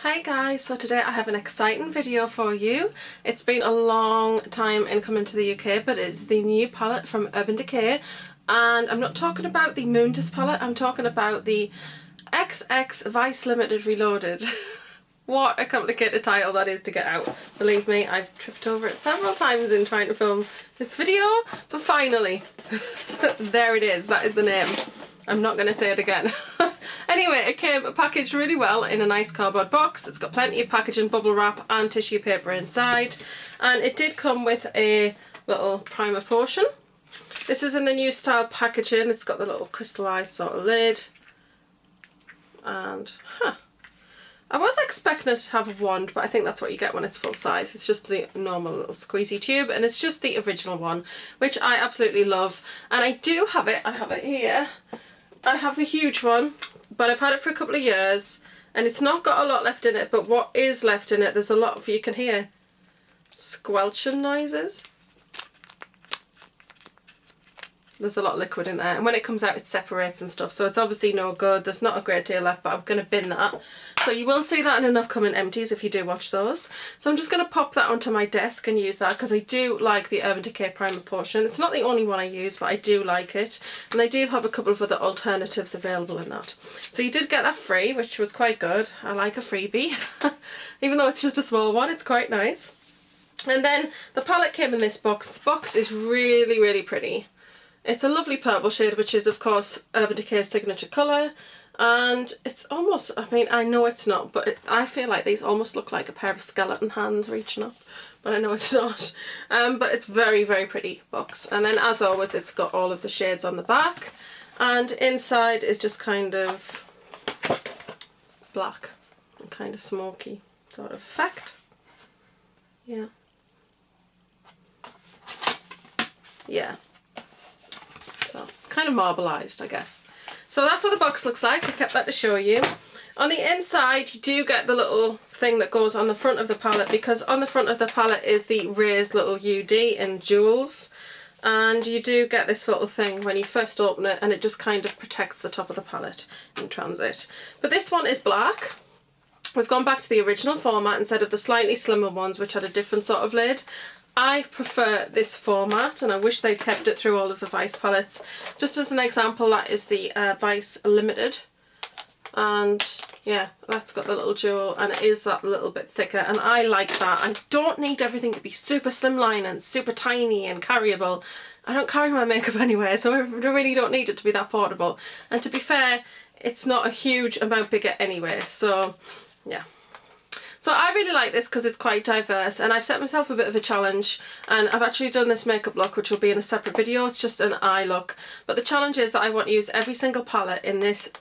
Hi guys, so today I have an exciting video for you. It's been a long time in coming to the UK, but it's the new palette from Urban Decay, and I'm not talking about the Moondust palette, I'm talking about the XX Vice Limited Reloaded. What a complicated title that is to get out. Believe me, I've tripped over it several times in trying to film this video, but finally, there it is, that is the name. I'm not going to say it again. Anyway, it came packaged really well in a nice cardboard box. It's got plenty of packaging, bubble wrap and tissue paper inside. And it did come with a little primer portion. This is in the new style packaging. It's got the little crystallized sort of lid. And, I was expecting it to have a wand, but I think that's what you get when it's full size. It's just the normal little squeezy tube, and it's just the original one, which I absolutely love. And I do have it, I have it here. I have the huge one, but I've had it for a couple of years, and it's not got a lot left in it, but what is left in it, there's a lot of, you can hear squelching noises. There's a lot of liquid in there, and when it comes out it separates and stuff, so it's obviously no good. There's not a great deal left, but I'm going to bin that. So you will see that in an upcoming empties if you do watch those. So I'm just going to pop that onto my desk and use that because I do like the Urban Decay primer portion. It's not the only one I use, but I do like it, and they do have a couple of other alternatives available in that. So you did get that free, which was quite good. I like a freebie. Even though it's just a small one, it's quite nice. And then the palette came in this box. The box is really, really pretty. It's a lovely purple shade, which is of course Urban Decay's signature colour, and it's almost, I mean, I know it's not, but I feel like these almost look like a pair of skeleton hands reaching up, but I know it's not. But it's very, very pretty box. And then as always, it's got all of the shades on the back, and inside is just kind of black and kind of smoky sort of effect. Yeah. Yeah. Kind of marbleized, I guess. So that's what the box looks like. I kept that to show you. On the inside you do get the little thing that goes on the front of the palette, because on the front of the palette is the raised little UD in jewels, and you do get this little thing when you first open it, and it just kind of protects the top of the palette in transit. But this one is black. We've gone back to the original format instead of the slightly slimmer ones which had a different sort of lid. I prefer this format, and I wish they'd kept it through all of the Vice palettes. Just as an example, that is the Vice Limited, and yeah, that's got the little jewel, and it is that little bit thicker, and I like that. I don't need everything to be super slimline and super tiny and carryable. I don't carry my makeup anywhere, so I really don't need it to be that portable. And to be fair, it's not a huge amount bigger anyway, so yeah. So I really like this because it's quite diverse, and I've set myself a bit of a challenge, and I've actually done this makeup look which will be in a separate video. It's just an eye look, but the challenge is that I want to use every single palette in this,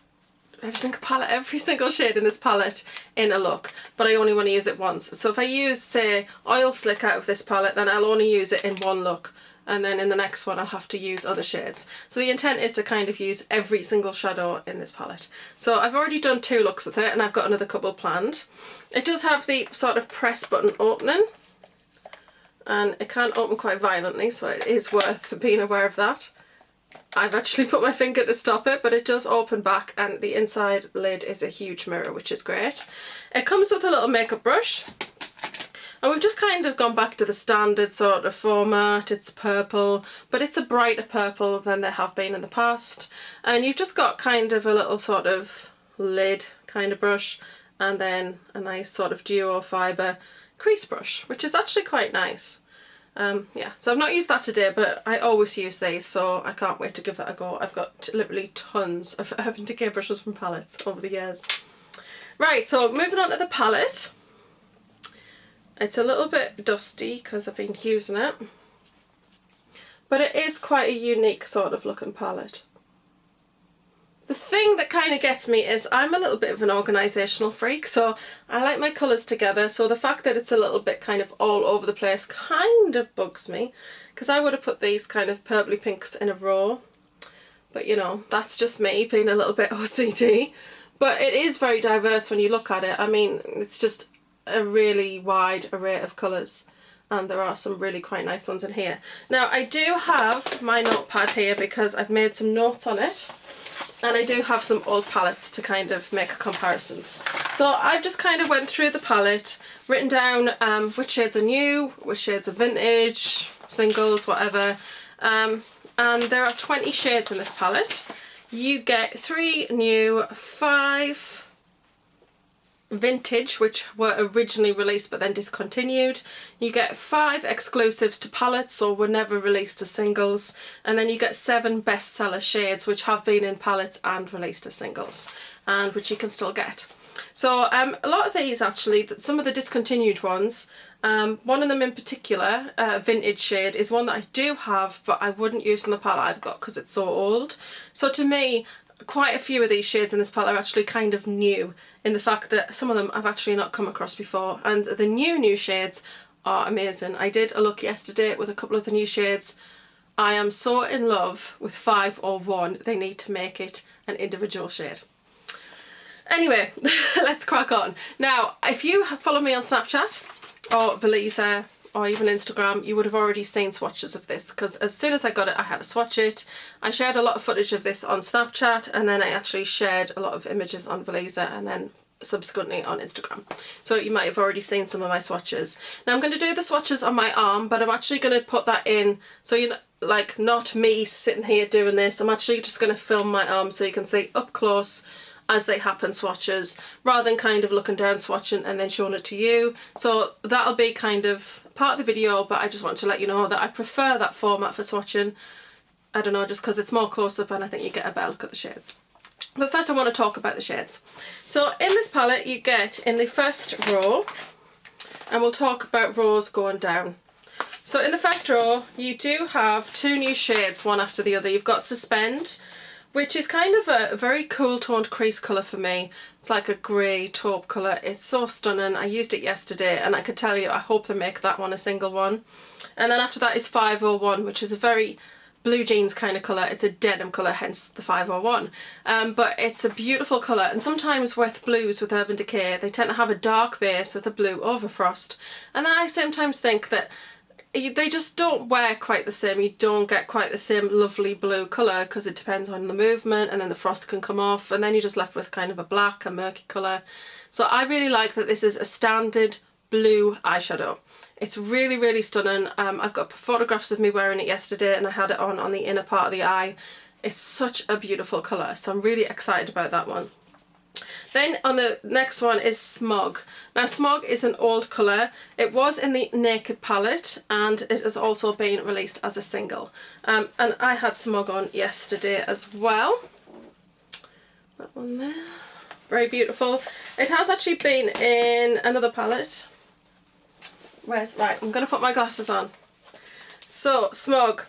every single shade in this palette in a look, but I only want to use it once. So if I use, say, Oil Slick out of this palette, then I'll only use it in one look, and then in the next one I'll have to use other shades. So the intent is to kind of use every single shadow in this palette. So I've already done 2 looks with it, and I've got another couple planned. It does have the sort of press button opening, and it can open quite violently, so it is worth being aware of that. I've actually put my finger to stop it, but it does open back, and the inside lid is a huge mirror, which is great. It comes with a little makeup brush. And we've just kind of gone back to the standard sort of format. It's purple, but it's a brighter purple than there have been in the past. And you've just got kind of a little sort of lid kind of brush, and then a nice sort of duo fibre crease brush, which is actually quite nice. Yeah, so I've not used that today, but I always use these, so I can't wait to give that a go. I've got literally tons of Urban Decay brushes from palettes over the years. Right, so moving on to the palette. It's a little bit dusty because I've been using it, but it is quite a unique sort of looking palette. The thing that kind of gets me is I'm a little bit of an organisational freak, so I like my colours together, so the fact that it's a little bit kind of all over the place kind of bugs me, because I would have put these kind of purpley pinks in a row, but you know, that's just me being a little bit OCD. But it is very diverse when you look at it. I mean, it's just a really wide array of colours, and there are some really quite nice ones in here. Now I do have my notepad here because I've made some notes on it, and I do have some old palettes to kind of make comparisons. So I've just kind of went through the palette, written down which shades are new, which shades are vintage, singles, whatever. And there are 20 shades in this palette. You get 3 new, 5 vintage, which were originally released but then discontinued. You get 5 exclusives to palettes or were never released as singles, and then you get 7 bestseller shades which have been in palettes and released as singles, and which you can still get. So a lot of these actually, some of the discontinued ones, one of them in particular, vintage shade, is one that I do have but I wouldn't use in the palette I've got because it's so old. So to me, quite a few of these shades in this palette are actually kind of new, in the fact that some of them I've actually not come across before, and the new shades are amazing. I did a look yesterday with a couple of the new shades. I am so in love with 501, they need to make it an individual shade. Anyway, let's crack on. Now, if you follow me on Snapchat or Velisa or even Instagram, you would have already seen swatches of this, because as soon as I got it I had to swatch it. I shared a lot of footage of this on Snapchat, and then I actually shared a lot of images on Velisa and then subsequently on Instagram. So you might have already seen some of my swatches. Now I'm going to do the swatches on my arm, but I'm actually going to put that in, so you know, like, not me sitting here doing this. I'm actually just going to film my arm so you can see up close as they happen swatches, rather than kind of looking down swatching and then showing it to you. So that'll be kind of part of the video, but I just want to let you know that I prefer that format for swatching. I don't know, just because it's more close up and I think you get a better look at the shades. But first I want to talk about the shades. So in this palette you get, in the first row, and we'll talk about rows going down. So in the first row you do have 2 new shades, one after the other. You've got Suspend, which is kind of a very cool toned crease colour for me. It's like a grey taupe colour. It's so stunning. I used it yesterday and I can tell you I hope they make that one a single one. And then after that is 501, which is a very blue jeans kind of colour. It's a denim colour, hence the 501. But it's a beautiful colour, and sometimes with blues with Urban Decay they tend to have a dark base with a blue overfrost. And I sometimes think that they just don't wear quite the same. You don't get quite the same lovely blue colour because it depends on the movement, and then the frost can come off and then you're just left with kind of a black, a murky colour. So I really like that this is a standard blue eyeshadow. It's really, really stunning. I've got photographs of me wearing it yesterday and I had it on the inner part of the eye. It's such a beautiful colour, so I'm really excited about that one. Then on the next one is Smug. Now Smug is an old colour. It was in the Naked palette and it has also been released as a single. And I had Smug on yesterday as well. That one there. Very beautiful. It has actually been in another palette. Right, I'm going to put my glasses on. So Smug.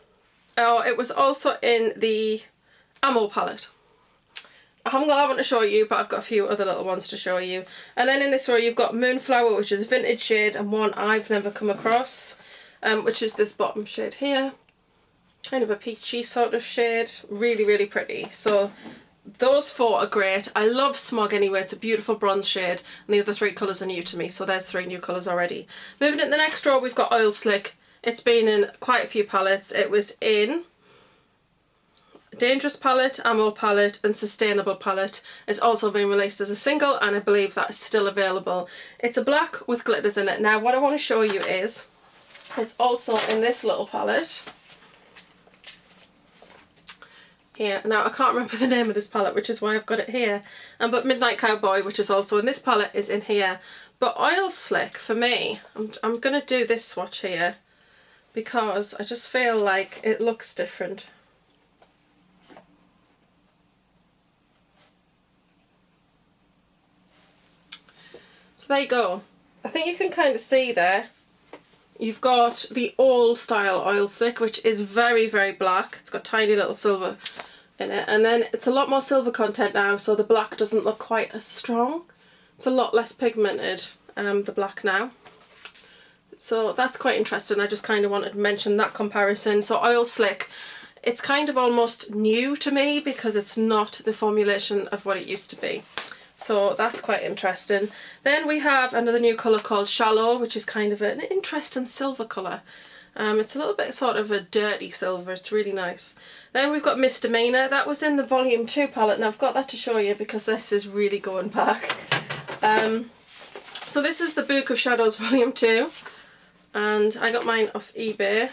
Oh, it was also in the Ammo palette. I haven't got that one to show you, but I've got a few other little ones to show you. And then in this row you've got Moonflower, which is a vintage shade and one I've never come across, which is this bottom shade here. Kind of a peachy sort of shade. Really, really pretty. So those 4 are great. I love Smug anyway. It's a beautiful bronze shade, and the other 3 colours are new to me, so there's 3 new colours already. Moving in the next row we've got Oil Slick. It's been in quite a few palettes. It was in Dangerous palette, Ammo palette and Sustainable palette. It's also been released as a single and I believe that is still available. It's a black with glitters in it. Now what I want to show you is it's also in this little palette here. Now I can't remember the name of this palette, which is why I've got it here. But Midnight Cowboy, which is also in this palette, is in here. But Oil Slick, for me, I'm going to do this swatch here because I just feel like it looks different. So there you go. I think you can kind of see there. You've got the old style Oil Slick, which is very, very black. It's got tiny little silver in it. And then it's a lot more silver content now, so the black doesn't look quite as strong. It's a lot less pigmented, the black now. So that's quite interesting. I just kind of wanted to mention that comparison. So Oil Slick, it's kind of almost new to me because it's not the formulation of what it used to be. So that's quite interesting. Then we have another new colour called Shallow, which is kind of an interesting silver colour. It's a little bit sort of a dirty silver. It's really nice. Then we've got Misdemeanor. That was in the Volume 2 palette, and I've got that to show you because this is really going back. So this is the Book of Shadows Volume 2, and I got mine off eBay.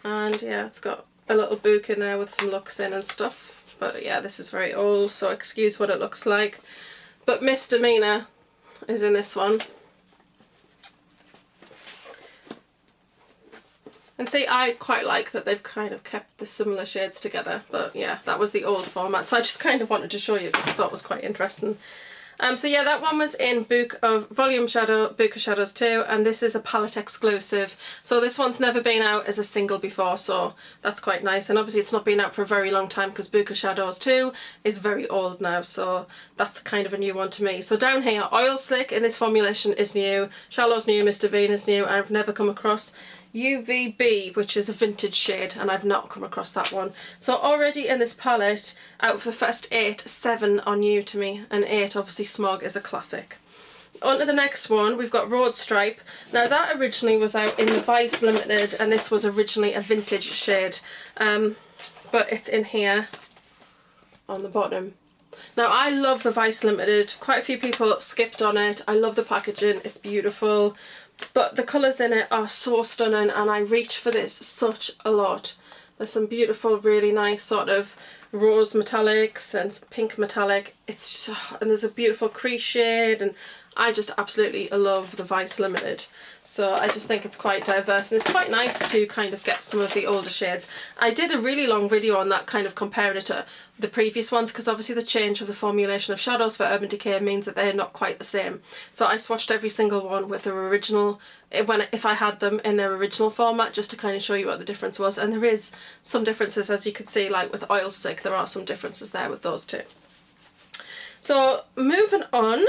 And yeah, it's got a little book in there with some looks in and stuff. But yeah, this is very old, so excuse what it looks like. But Misdemeanor is in this one. And see, I quite like that they've kind of kept the similar shades together. But yeah, that was the old format, so I just kind of wanted to show you because I thought it was quite interesting. So yeah, that one was in Book of Shadows 2, and this is a palette exclusive. So this one's never been out as a single before, so that's quite nice. And obviously it's not been out for a very long time because Book of Shadows 2 is very old now, so that's kind of a new one to me. So down here, Oil Slick in this formulation is new, Shallow's new, Misdemeanor is new. I've never come across UVB, which is a vintage shade, and I've not come across that one. So already in this palette, out of the first 8, 7 are new to me, and 8 obviously Smug is a classic. On to the next one, we've got Road Stripe. Now that originally was out in the Vice Limited, and this was originally a vintage shade, but it's in here on the bottom. Now I love the Vice Limited, quite a few people skipped on it. I love the packaging, it's beautiful. But the colours in it are so stunning, and I reach for this such a lot. There's some beautiful, really nice sort of rose metallics and pink metallic. And there's a beautiful crease shade, and I just absolutely love the Vice Limited. So I just think it's quite diverse, and it's quite nice to kind of get some of the older shades. I did a really long video on that, kind of comparing it to the previous ones, because obviously the change of the formulation of shadows for Urban Decay means that they're not quite the same. So I swatched every single one with their original, if I had them in their original format, just to kind of show you what the difference was. And there is some differences, as you can see, like with Oil Slick, there are some differences there with those two. So moving on,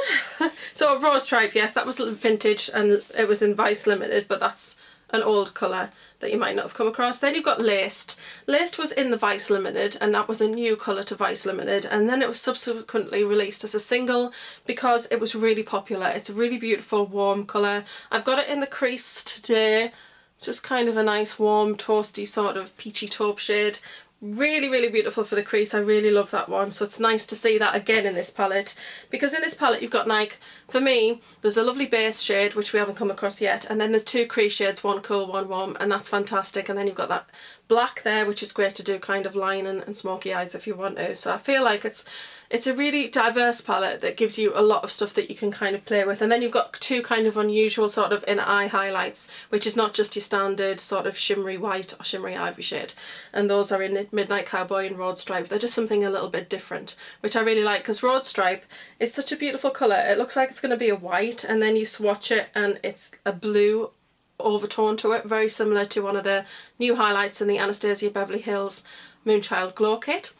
so Rose Stripe, yes, that was vintage and it was in Vice Limited, but that's an old colour that you might not have come across. Then you've got Laced. Laced was in the Vice Limited, and that was a new colour to Vice Limited, and then it was subsequently released as a single because it was really popular. It's a really beautiful warm colour. I've got it in the crease today. It's just kind of a nice warm toasty sort of peachy taupe shade. Really, really beautiful for the crease. I really love that one. So it's nice to see that again in this palette, because in this palette you've got, like, for me, there's a lovely base shade which we haven't come across yet, and then there's 2 crease shades, one cool, one warm, and that's fantastic. And then you've got that black there, which is great to do kind of lining and smoky eyes if you want to. So I feel like it's a really diverse palette that gives you a lot of stuff that you can kind of play with. And then you've got 2 kind of unusual sort of inner eye highlights, which is not just your standard sort of shimmery white or shimmery ivory shade. And those are in Midnight Cowboy and Road Stripe. They're just something a little bit different, which I really like, because Road Stripe is such a beautiful colour. It looks like it's going to be a white, and then you swatch it and it's a blue overtone to it, very similar to one of the new highlights in the Anastasia Beverly Hills Moonchild Glow Kit.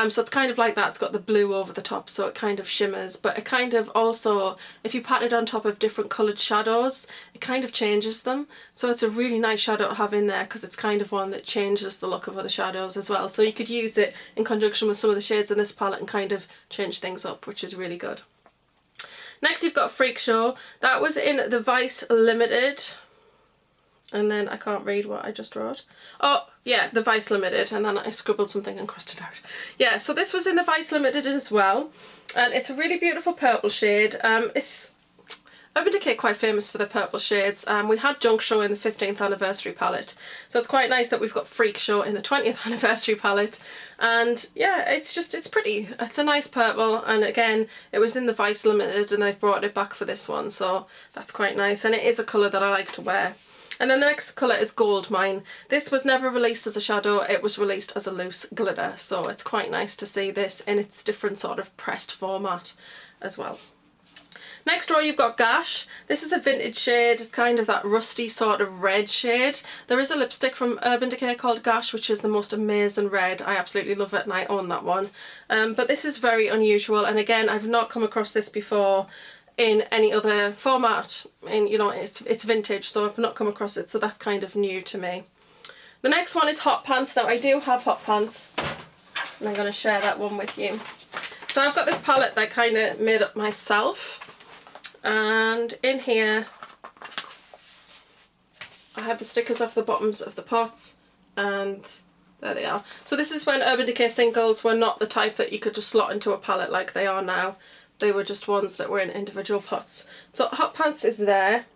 So it's kind of like that. It's got the blue over the top, so it kind of shimmers, but it kind of also, if you pat it on top of different coloured shadows, it kind of changes them. So it's a really nice shadow to have in there, because it's kind of one that changes the look of other shadows as well. So you could use it in conjunction with some of the shades in this palette and kind of change things up, which is really good. Next you've got Freak Show. That was in the Vice Limited. And then I can't read what I just wrote. Oh, yeah, the Vice Limited, and then I scribbled something and crossed it out. Yeah, so this was in the Vice Limited as well, and it's a really beautiful purple shade. It's Urban Decay quite famous for the purple shades. We had Junk Show in the 15th anniversary palette, so it's quite nice that we've got Freak Show in the 20th anniversary palette. And yeah, it's pretty. It's a nice purple, and again, it was in the Vice Limited and they've brought it back for this one, so that's quite nice, and it is a colour that I like to wear. And then the next colour is Gold Mine. This was never released as a shadow, it was released as a loose glitter, so it's quite nice to see this in its different sort of pressed format as well. Next row you've got Gash. This is a vintage shade, it's kind of that rusty sort of red shade. There is a lipstick from Urban Decay called Gash, which is the most amazing red. I absolutely love it and I own that one. But this is very unusual, and again, I've not come across this before in any other format. You know, it's vintage, so I've not come across it, so that's kind of new to me. The next one is Hot Pants. Now I do have Hot Pants, and I'm going to share that one with you. So I've got this palette that I kind of made up myself, and in here I have the stickers off the bottoms of the pots, and there they are. So this is when Urban Decay singles were not the type that you could just slot into a palette like they are now. They were just ones that were in individual pots. So Hot Pants is there.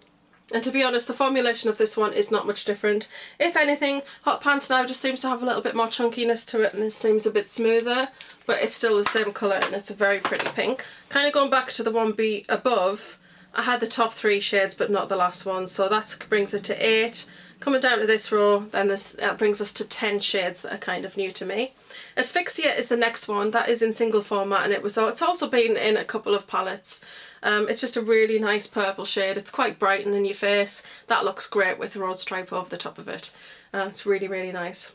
And to be honest, the formulation of this one is not much different. If anything, Hot Pants now just seems to have a little bit more chunkiness to it, and this seems a bit smoother, but it's still the same colour and it's a very pretty pink. Kind of going back to the one above, I had the top 3 shades but not the last one, so that brings it to 8. Coming down to this row, then that brings us to 10 shades that are kind of new to me. Asphyxia is the next one. That is in single format, and it's also been in a couple of palettes. It's just a really nice purple shade. It's quite bright and in your face. That looks great with road stripe over the top of it. It's really, really nice.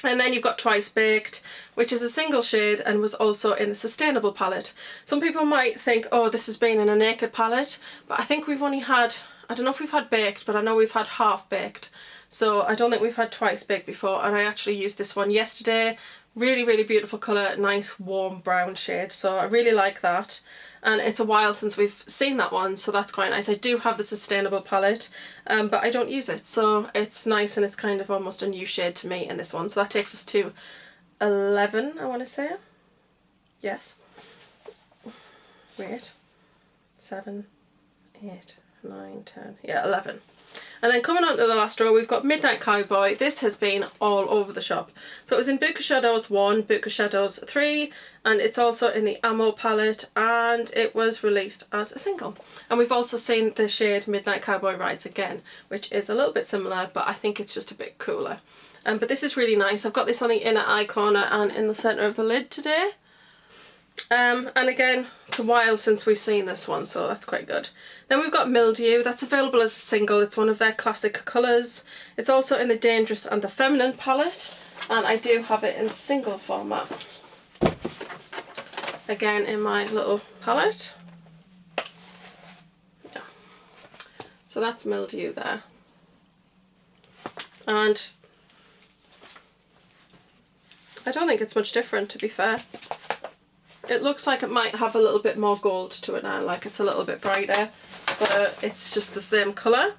And then you've got Twice Baked, which is a single shade and was also in the Sustainable palette. Some people might think, oh, this has been in a Naked palette, but I think we've only had, I don't know if we've had Baked, but I know we've had Half Baked. So I don't think we've had Twice Baked before, and I actually used this one yesterday. Really, really beautiful colour, nice warm brown shade, so I really like that. And it's a while since we've seen that one, so that's quite nice. I do have the Sustainable palette, but I don't use it, so it's nice, and it's kind of almost a new shade to me in this one. So that takes us to 11, I want to say. Yes. Wait. 7, 8, 9, 10. Yeah, 11. And then coming on to the last row, we've got Midnight Cowboy. This has been all over the shop. So it was in Bouquet Shadows 1, Bouquet Shadows 3, and it's also in the Ammo palette, and it was released as a single. And we've also seen the shade Midnight Cowboy Rides again, which is a little bit similar, but I think it's just a bit cooler. But this is really nice. I've got this on the inner eye corner and in the centre of the lid today. And again, it's a while since we've seen this one, so that's quite good. Then we've got Mildew. That's available as a single. It's one of their classic colours. It's also in the Dangerous and the Feminine palette, and I do have it in single format. Again, in my little palette. Yeah. So that's Mildew there. And I don't think it's much different, to be fair. It looks like it might have a little bit more gold to it now, like it's a little bit brighter, but it's just the same colour.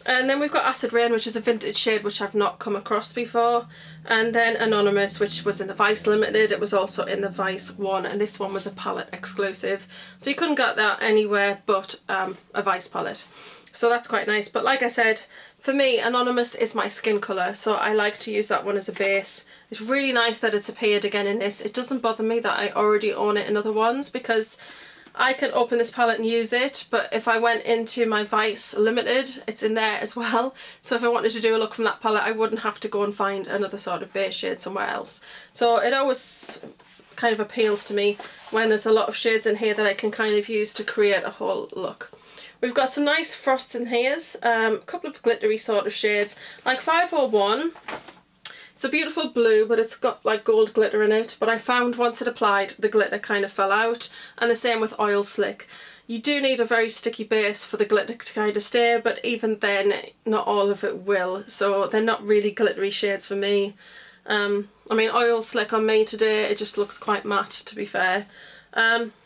And then we've got Acid Rain, which is a vintage shade which I've not come across before. And then Anonymous, which was in the Vice Limited. It was also in the Vice 1, and this one was a palette exclusive. So you couldn't get that anywhere but a Vice palette. So that's quite nice. But like I said, for me, Anonymous is my skin colour, so I like to use that one as a base. It's really nice that it's appeared again in this. It doesn't bother me that I already own it in other ones, because I can open this palette and use it, but if I went into my Vice Limited, it's in there as well. So if I wanted to do a look from that palette, I wouldn't have to go and find another sort of base shade somewhere else. So it always kind of appeals to me when there's a lot of shades in here that I can kind of use to create a whole look. We've got some nice frosts in here, a couple of glittery sort of shades, like 501. It's a beautiful blue, but it's got like gold glitter in it, but I found once it applied, the glitter kind of fell out, and the same with Oil Slick. You do need a very sticky base for the glitter to kind of stay, but even then, not all of it will, so they're not really glittery shades for me. I mean, Oil Slick on me today, it just looks quite matte, to be fair.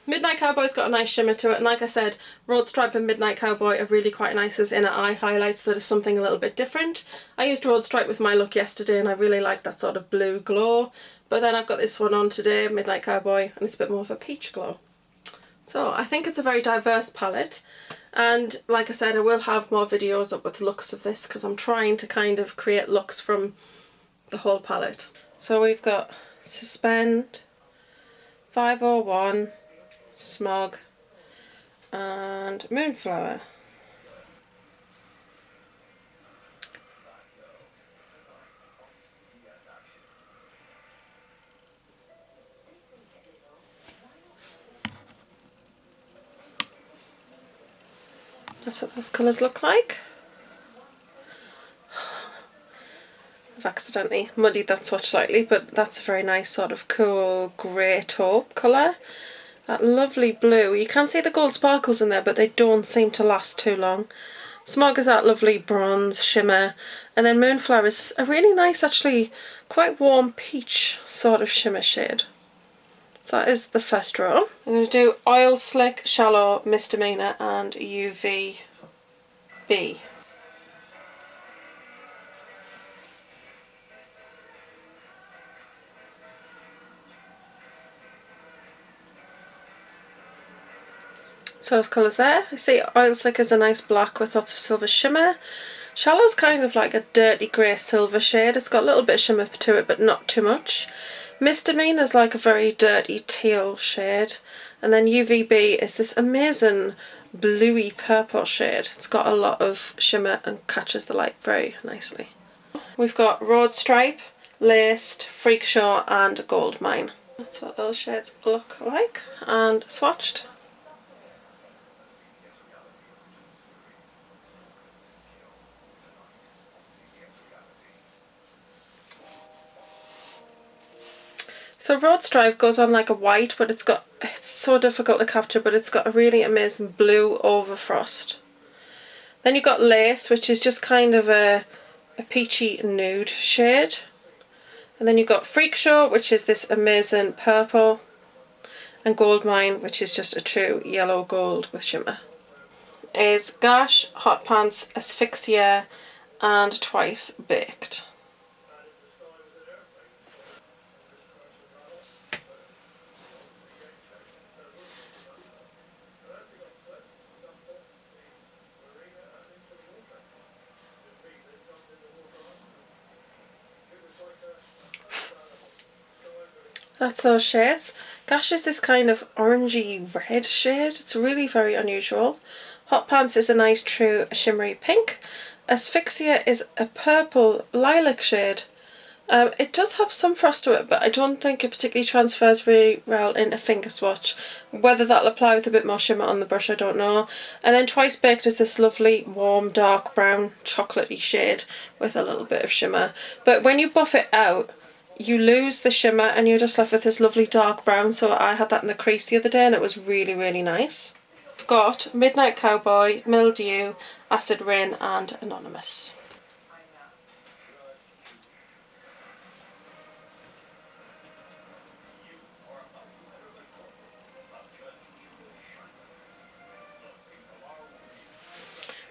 Midnight Cowboy's got a nice shimmer to it, and like I said, Road Stripe and Midnight Cowboy are really quite nice as inner eye highlights that are something a little bit different. I used Road Stripe with my look yesterday and I really like that sort of blue glow, but then I've got this one on today, Midnight Cowboy, and it's a bit more of a peach glow. So I think it's a very diverse palette, and like I said, I will have more videos up with looks of this because I'm trying to kind of create looks from the whole palette. So we've got Suspend, 501, Smug, and Moonflower. That's what those colours look like. I've accidentally muddied that swatch slightly, but that's a very nice sort of cool grey taupe colour. That lovely blue. You can see the gold sparkles in there, but they don't seem to last too long. Smog is that lovely bronze shimmer, and then Moonflower is a really nice, actually quite warm peach sort of shimmer shade. So that is the first row. I'm going to do Oil Slick, Shallow, Misdemeanor and UVB. So there's colours there. I see Oil Slick is a nice black with lots of silver shimmer. Shallow's kind of like a dirty grey silver shade. It's got a little bit of shimmer to it, but not too much. Misdemeanor is like a very dirty teal shade. And then UVB is this amazing bluey purple shade. It's got a lot of shimmer and catches the light very nicely. We've got Road Stripe, Laced, Freak Show and Gold Mine. That's what those shades look like. And swatched. So Road Stripe goes on like a white, but it's so difficult to capture, but it's got a really amazing blue over frost. Then you've got Lace, which is just kind of a peachy nude shade. And then you've got Freak Show, which is this amazing purple. And Gold Mine, which is just a true yellow gold with shimmer. Is Gash, Hot Pants, Asphyxia and Twice Baked. That's those shades. Gash is this kind of orangey red shade. It's really very unusual. Hot Pants is a nice true shimmery pink. Asphyxia is a purple lilac shade. It does have some frost to it, but I don't think it particularly transfers very well in a finger swatch. Whether that'll apply with a bit more shimmer on the brush, I don't know. And then Twice Baked is this lovely warm dark brown chocolatey shade with a little bit of shimmer. But when you buff it out, you lose the shimmer and you're just left with this lovely dark brown. So I had that in the crease the other day and it was really, really nice. I've got Midnight Cowboy, Mildew, Acid Rain and Anonymous.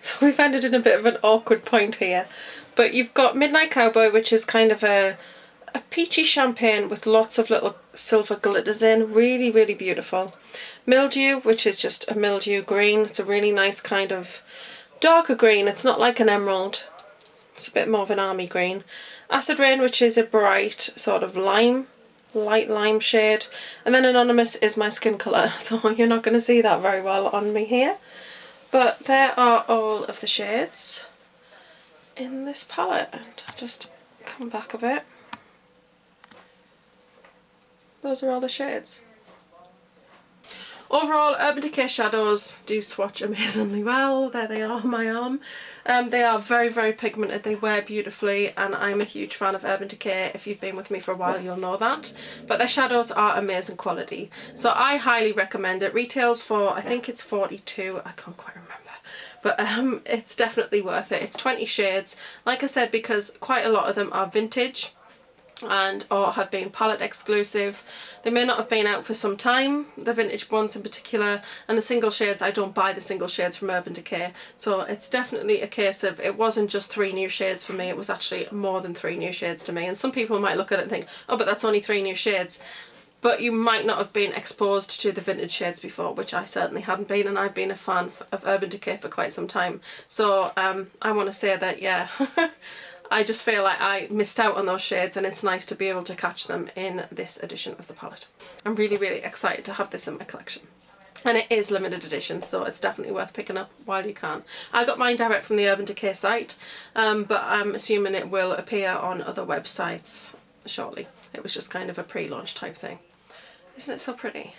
So we've ended in a bit of an awkward point here. But you've got Midnight Cowboy, which is kind of a peachy champagne with lots of little silver glitters in. Really, really beautiful. Mildew, which is just a mildew green. It's a really nice kind of darker green. It's not like an emerald. It's a bit more of an army green. Acid Rain, which is a bright sort of lime, light lime shade. And then Anonymous is my skin colour. So you're not going to see that very well on me here. But there are all of the shades in this palette. And I'll just come back a bit. Those are all the shades. Overall, Urban Decay shadows do swatch amazingly well. There they are on my arm. They are very, very pigmented. They wear beautifully and I'm a huge fan of Urban Decay. If you've been with me for a while, you'll know that. But their shadows are amazing quality. So I highly recommend it. Retails for, I think it's 42. I can't quite remember. But it's definitely worth it. It's 20 shades. Like I said, because quite a lot of them are vintage and or have been palette exclusive. They may not have been out for some time, the vintage ones in particular, and the single shades, I don't buy the single shades from Urban Decay. So it's definitely a case of, it wasn't just 3 new shades for me, it was actually more than 3 new shades to me. And some people might look at it and think, oh, but that's only 3 new shades. But you might not have been exposed to the vintage shades before, which I certainly hadn't been, and I've been a fan of Urban Decay for quite some time. So I want to say that, yeah, I just feel like I missed out on those shades and it's nice to be able to catch them in this edition of the palette. I'm really, really excited to have this in my collection. And it is limited edition, so it's definitely worth picking up while you can. I got mine direct from the Urban Decay site, but I'm assuming it will appear on other websites shortly. It was just kind of a pre-launch type thing. Isn't it so pretty?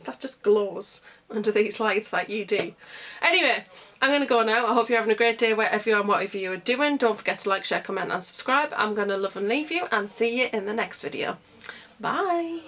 That just glows under these lights like you do. Anyway, I'm going to go now. I hope you're having a great day wherever you are and whatever you are doing. Don't forget to like, share, comment and subscribe. I'm going to love and leave you and see you in the next video. Bye!